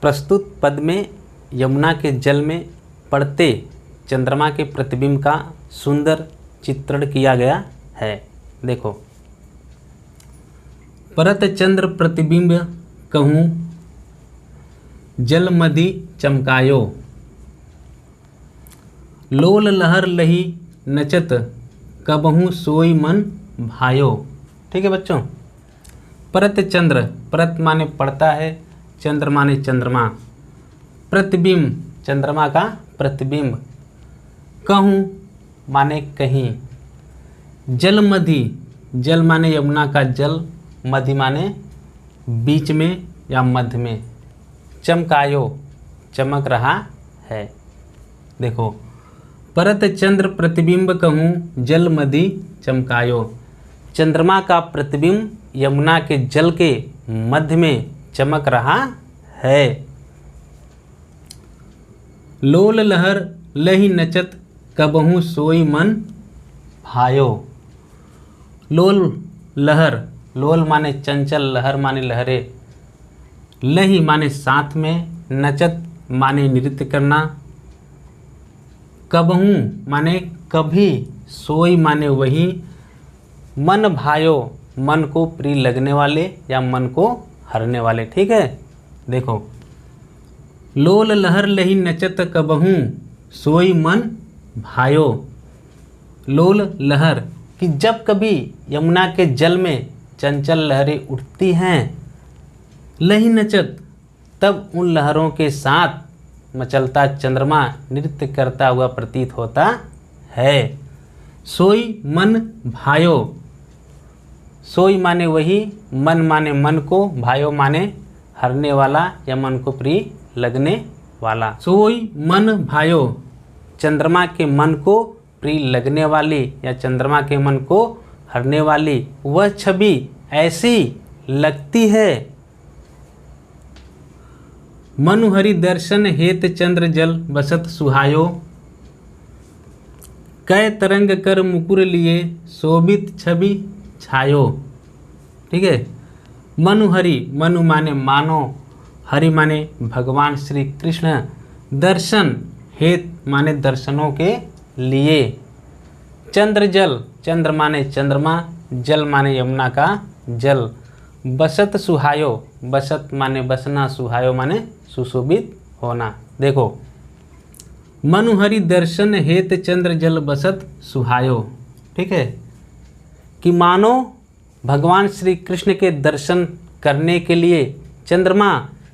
प्रस्तुत पद में यमुना के जल में पड़ते चंद्रमा के प्रतिबिंब का सुंदर चित्रण किया गया है। देखो, परत चंद्र प्रतिबिंब कहूँ जल मधि चमकायो, लोल लहर लही नचत कबहू सोई मन भायो। ठीक है बच्चों, परत चंद्र, परत माने पड़ता है, चंद्र माने चंद्रमा, प्रतिबिंब चंद्रमा का प्रतिबिंब, कहूँ माने कहीं, जल मधि, जल माने यमुना का जल, मधि माने बीच में या मध्य में, चमकायो चमक रहा है। देखो, परत चंद्र प्रतिबिंब कहूँ जल मधि चमकायो, चंद्रमा का प्रतिबिंब यमुना के जल के मध्य में चमक रहा है। लोल लहर लही नचत कबहू सोई मन भायो, लोल लहर, लोल माने चंचल, लहर माने लहरे, लही माने साथ में, नचत माने नृत्य करना, कबहू माने कभी, सोई माने वही, मन भायो मन को प्रिय लगने वाले या मन को हरने वाले। ठीक है, देखो, लोल लहर लही नचत कबहू सोई मन भायो, लोल लहर कि जब कभी यमुना के जल में चंचल लहरें उठती हैं, लही नचत तब उन लहरों के साथ मचलता चंद्रमा नृत्य करता हुआ प्रतीत होता है। सोई मन भायो, सोई माने वही, मन माने मन को, भायो माने हरने वाला या मन को प्रिय लगने वाला। सोई मन भायो, चंद्रमा के मन को प्रिय लगने वाली या चंद्रमा के मन को हरने वाली वह छवि ऐसी लगती है। मनुहरि दर्शन हेत चंद्र जल बसत सुहायो, कै तरंग कर मुकुर लिए शोभित छवि छायो। ठीक है, मनुहरि, मनु माने मानो, हरि माने भगवान श्री कृष्ण, दर्शन हेत माने दर्शनों के लिए, चंद्र जल, चंद्र माने चंद्रमा, जल माने यमुना का जल, बसत सुहायो, बसत माने बसना, सुहायो माने सुशोभित होना। देखो, मनुहरि दर्शन हेत चंद्र जल बसत सुहायो। ठीक है, कि मानो भगवान श्री कृष्ण के दर्शन करने के लिए चंद्रमा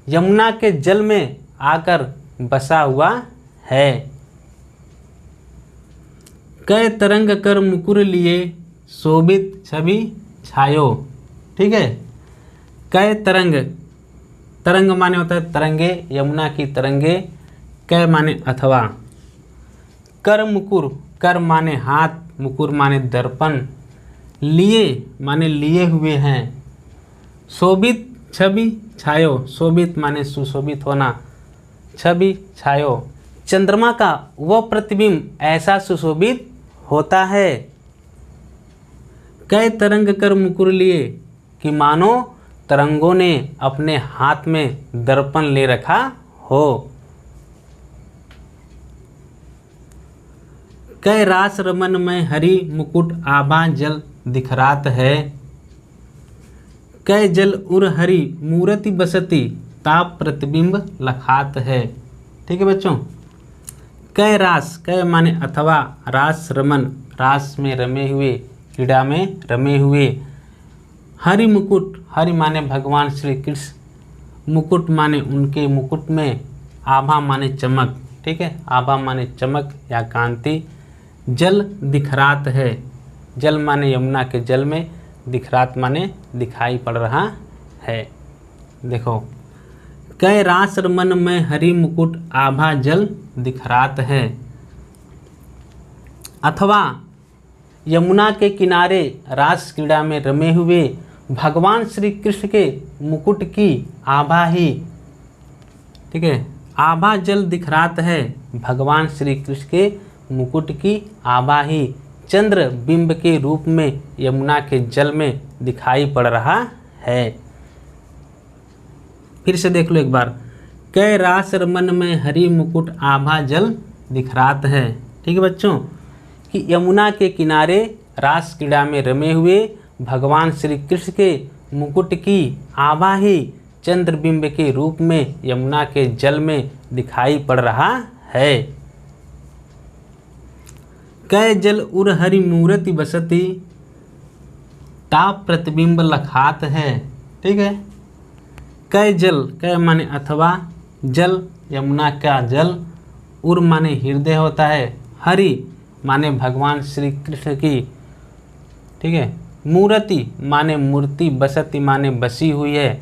यमुना के जल में आकर बसा हुआ है। कै तरंग कर मुकुर लिए शोभित छवि छायो। ठीक है, कै तरंग, तरंग माने होता है तरंगे, यमुना की तरंगे, कै माने अथवा, कर मुकुर, कर माने हाथ, मुकुर माने दर्पण, लिए माने लिए हुए हैं, शोभित छवि छायो, शोभित माने सुशोभित होना, छवि छायो, चंद्रमा का वह प्रतिबिंब ऐसा सुशोभित होता है। कै तरंग कर मुकुर लिए कि मानो तरंगों ने अपने हाथ में दर्पण ले रखा हो। कै रास रमन में हरि मुकुट आभा जल दिखरात है, कै जल उर हरि मूर्ति बसती ताप प्रतिबिंब लखात है। ठीक है बच्चों, कै रास, कै माने अथवा, रास रमन, रास में रमे हुए, क्रीड़ा में रमे हुए, हरि मुकुट, हरि माने भगवान श्री कृष्ण, मुकुट माने उनके मुकुट में, आभा माने चमक। ठीक है, आभा माने चमक या कांति, जल दिखरात है, जल माने यमुना के जल में, दिखरात माने दिखाई पड़ रहा है। देखो, कै रास रमन में हरि मुकुट आभा जल दिखरात है, अथवा यमुना के किनारे रास क्रीड़ा में रमे हुए भगवान श्री कृष्ण के मुकुट की आभा ही, ठीक है, आभा जल दिखरात है, भगवान श्री कृष्ण के मुकुट की आभा ही चंद्र बिंब के रूप में यमुना के जल में दिखाई पड़ रहा है। फिर से देख लो एक बार, कै रास रमन में हरि मुकुट आभा जल दिखरात है। ठीक है बच्चों, कि यमुना के किनारे रास क्रीड़ा में रमे हुए भगवान श्री कृष्ण के मुकुट की आभा ही चंद्रबिंब के रूप में यमुना के जल में दिखाई पड़ रहा है। कै जल उर हरि मूर्ति बसती ताप प्रतिबिंब लखात है। ठीक है, कै जल, कै माने अथवा, जल यमुना का जल, उर माने हृदय होता है, हरि माने भगवान श्री कृष्ण की, ठीक है, मूर्ति माने मूर्ति, बसती माने बसी हुई है,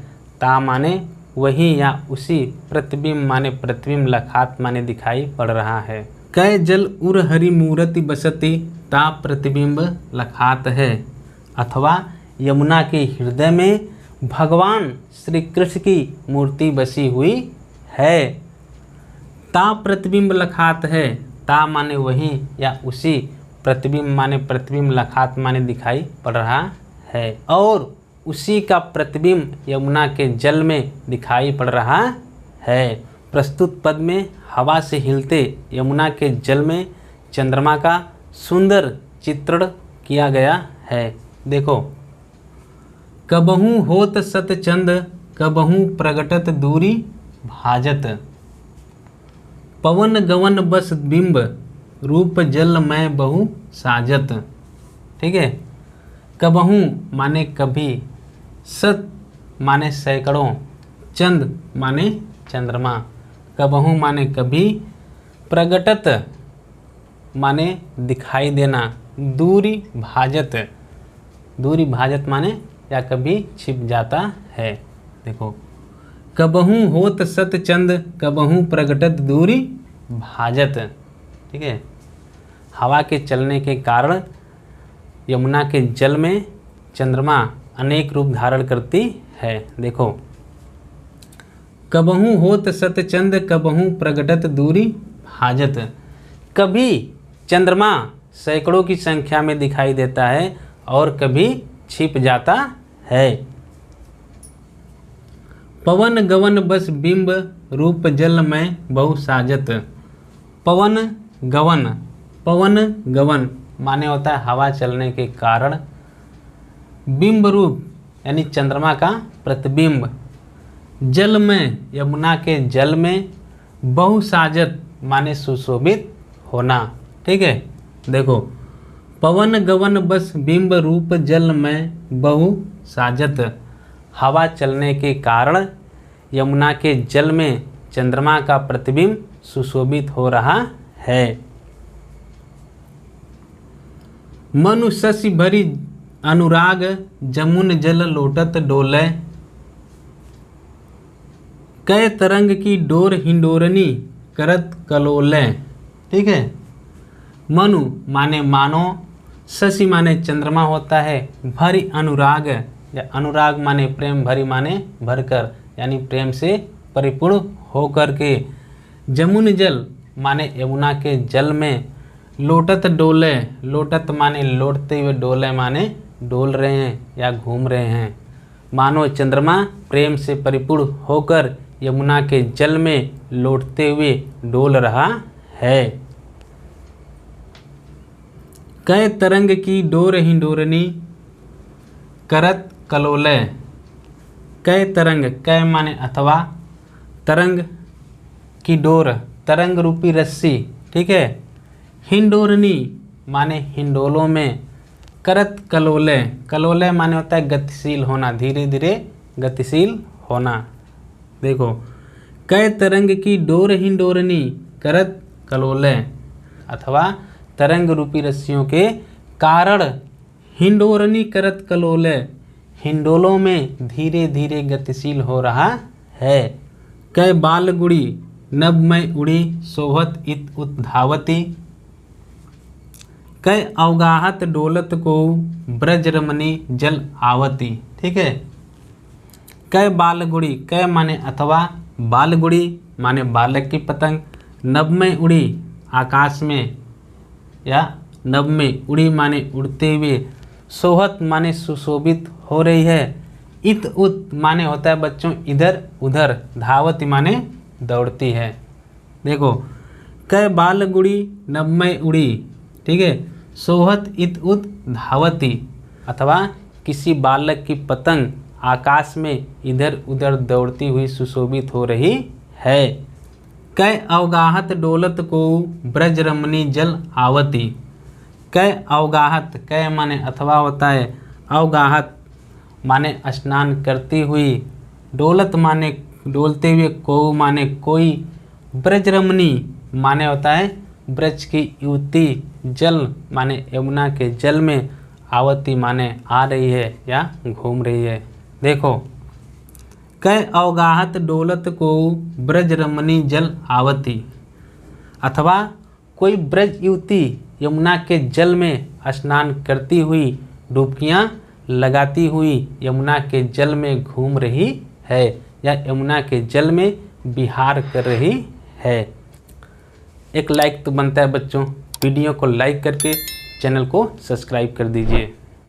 ता माने वही या उसी, प्रतिबिंब माने प्रतिबिंब, लखात माने दिखाई पड़ रहा है। कै जल उर हरि मूर्ति बसती ता प्रतिबिंब लखात है, अथवा यमुना के हृदय में भगवान श्री कृष्ण की मूर्ति बसी हुई है। ता प्रतिबिंब लखात है, ता माने वही या उसी, प्रतिबिंब माने प्रतिबिंब, लखात माने दिखाई पड़ रहा है, और उसी का प्रतिबिंब यमुना के जल में दिखाई पड़ रहा है। प्रस्तुत पद में हवा से हिलते यमुना के जल में चंद्रमा का सुंदर चित्रण किया गया है। देखो, कबहू होत सत चंद कबहू प्रगटत दूरी भाजत, पवन गवन बस बिंब रूप जल मैं बहु साजत। ठीक है, कबहू माने कभी, सत माने सैकड़ों, चंद माने चंद्रमा, कबहू माने कभी, प्रगटत माने दिखाई देना, दूरी भाजत, दूरी भाजत माने या कभी छिप जाता है। देखो, कबहू होत सत चंद कबहू प्रगटत दूरी भाजत। ठीक है, हवा के चलने के कारण यमुना के जल में चंद्रमा अनेक रूप धारण करती है। देखो, कबहू होत सत चंद कबहू प्रगटत दूरी भाजत, कभी चंद्रमा सैकड़ों की संख्या में दिखाई देता है और कभी छिप जाता है। पवन गवन बस बिंब रूप जल में बहु साजत, पवन गवन, पवन गवन माने होता है हवा चलने के कारण, बिंब रूप यानी चंद्रमा का प्रतिबिंब, जल में यमुना के जल में, बहु साजत माने सुशोभित होना। ठीक है, देखो, पवन गवन बस बिंब रूप जल में बहु साजत, हवा चलने के कारण यमुना के जल में चंद्रमा का प्रतिबिंब सुशोभित हो रहा है। मनु शशि भरी अनुराग जमुन जल लोटत डोले, कै तरंग की डोर हिंडोरनी करत कलोले। ठीक है, मनु माने मानो, शशि माने चंद्रमा होता है, भरी अनुराग या अनुराग माने प्रेम, भरी माने भरकर यानी प्रेम से परिपूर्ण होकर के, जमुन जल माने यमुना के जल में, लोटत डोले, लोटत माने लौटते हुए, डोले माने डोल रहे हैं या घूम रहे हैं, मानो चंद्रमा प्रेम से परिपूर्ण होकर यमुना के जल में लौटते हुए डोल रहा है। कै तरंग की डोर हिंडोरनी करत कलोले, कै तरंग, कै माने अथवा, तरंग की डोर, तरंग रूपी रस्सी। ठीक है, हिंडोरनी माने हिंडोलों में, करत कलोले, कलोले माने होता है गतिशील होना, धीरे धीरे गतिशील होना। देखो, कै तरंग की डोर हिंडोरनी करत कलोले, अथवा तरंग रूपी रस्सियों के कारण हिंडोरनी करत कलोले, हिंडोलों में धीरे धीरे गतिशील हो रहा है। कै बालगुड़ी नभ में उड़ी शोभत इत उद्धावती, कै अवगाहत डोलत को ब्रज रमणी जल आवती। ठीक है, कै बालगुड़ी, कै माने अथवा, बालगुड़ी माने बालक की पतंग, नभ में उड़ी आकाश में या नभ में, उड़ी माने उड़ते हुए, शोभत माने सुशोभित हो रही है, इत उत माने होता है बच्चों इधर उधर, धावती माने दौड़ती है। देखो, कै बाल गुड़ी नभमय उड़ी, ठीक है, सोहत इत उत धावती, अथवा किसी बालक की पतंग आकाश में इधर उधर दौड़ती हुई सुशोभित हो रही है। कै अवगाहत डोलत को ब्रज रमणी जल आवती। कै अवगाहत, कै माने अथवा होता है, अवगाहत माने स्नान करती हुई, डोलत माने डोलते हुए, को माने कोई, ब्रज रमणी माने होता है ब्रज की युवती, जल माने यमुना के जल में, आवती माने आ रही है या घूम रही है। देखो, कै अवगाहत डोलत को ब्रज रमणी जल आवती, अथवा कोई ब्रज युवती यमुना के जल में स्नान करती हुई, डुबकियाँ लगाती हुई यमुना के जल में घूम रही है या यमुना के जल में विहार कर रही है। एक लाइक तो बनता है बच्चों, वीडियो को लाइक करके चैनल को सब्सक्राइब कर दीजिए।